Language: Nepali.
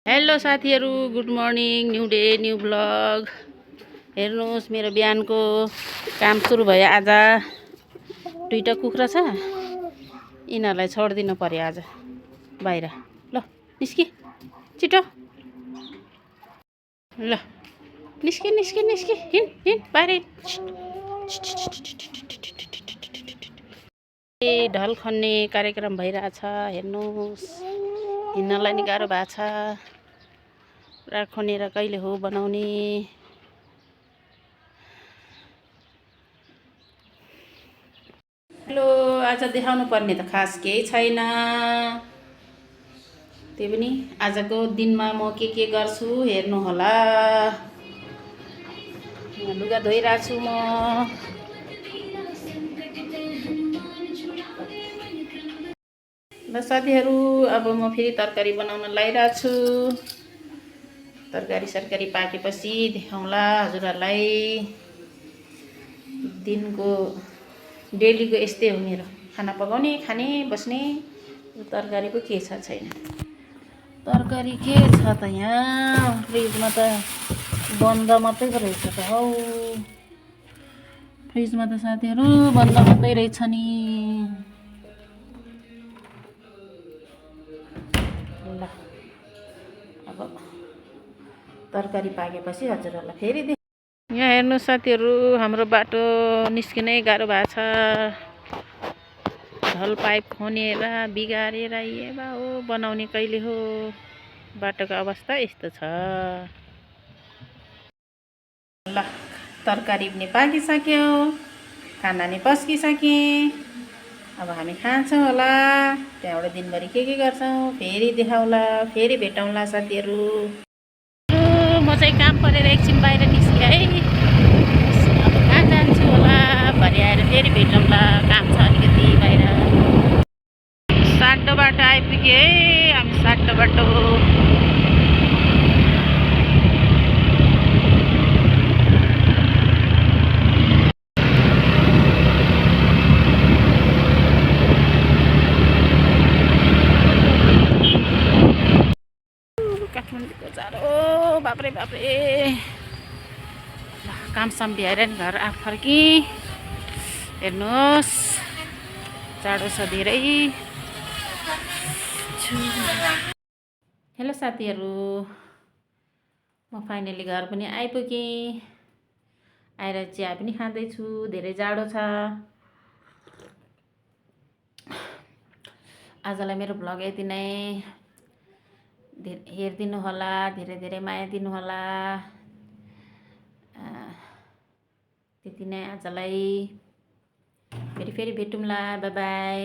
हेलो साथीहरु, good morning. New day new blog. हेर्नुहोस् मेरो बिहानको काम सुरु भयो। आज दुईटा कुखुरा छ, यिनीहरूलाई छोड्दिनु पर्यो आज बाहिर। ल निस्कि छिटो, ल निस्कि निस्कि निस्कि, हिँड हिँड बाहिर। ढल खन्ने कार्यक्रम भइरहेछ। हेर्नुहोस्, हिँड्नलाई नि गाह्रो भएको छ। पुरा खनेर कहिले हो बनाउने। हेलो, आज देखाउनु पर्ने त खास केही छैन। त्यही पनि आजको दिनमा म के गर्छु हेर्नु होला। लुगा धोइरहेको छु म। ल साथीहरु, अब म फेरि तरकारी बनाउन लागिरहेको छु। तरकारी सरकारी पाकेपछि देखाउँला हजुरहरूलाई। दिनको डेलीको यस्तै हो मेरो, खाना पकाउने, खाने, बस्ने। तरकारी पो के छ छैन। तरकारी के छ त यहाँ फ्रिजमा त बन्द मात्रै पो रहेछ त हौ। फ्रिजमा त साथीहरु बन्द मात्रै रहेछ नि। ल अब तरकारी पाकेपछि हजुरहरूलाई फेरि यहाँ हेर्नु साथीहरु, हाम्रो बाटो निस्किनै गाह्रो भएको छ। ढल पाइप खनेर बिगारेर ए बा हो बनाउने कहिले हो। बाटोको अवस्था यस्तो छ। ल तरकारी पनि पाकिसक्यो, खाना नि पस्किसके। अब हामी खान्छौँ होला। त्यहाँबाट दिनभरि के गर्छौँ फेरि देखाउँला, फेरि भेटौँला साथीहरु। म चाहिँ काम परेर एकछिन बाहिर निस्केँ है। अब कहाँ जान्छु होला, भरे आएर फेरि भेटौँला। काम छ अलिकति बाहिर। साटो बाटो आइपुग्यो है हामी, साटो बाटो। काठमाडौँको जाडो, बाप्रे बाप्रे। कामसाम भ्याएर नि घर आफ फर्की। हेर्नुहोस्, जाडो छ धेरै। हेलो साथीहरु, म फाइनली घर पनि आइपुगेँ। आएर चिया पनि खाँदैछु, धेरै जाडो छ। आजलाई मेरो भ्लग यति नै। हेरिदिनु होला, धेरै धेरै माया दिनु होला। त्यति नै आजलाई। फेरि भेटौँला। By by.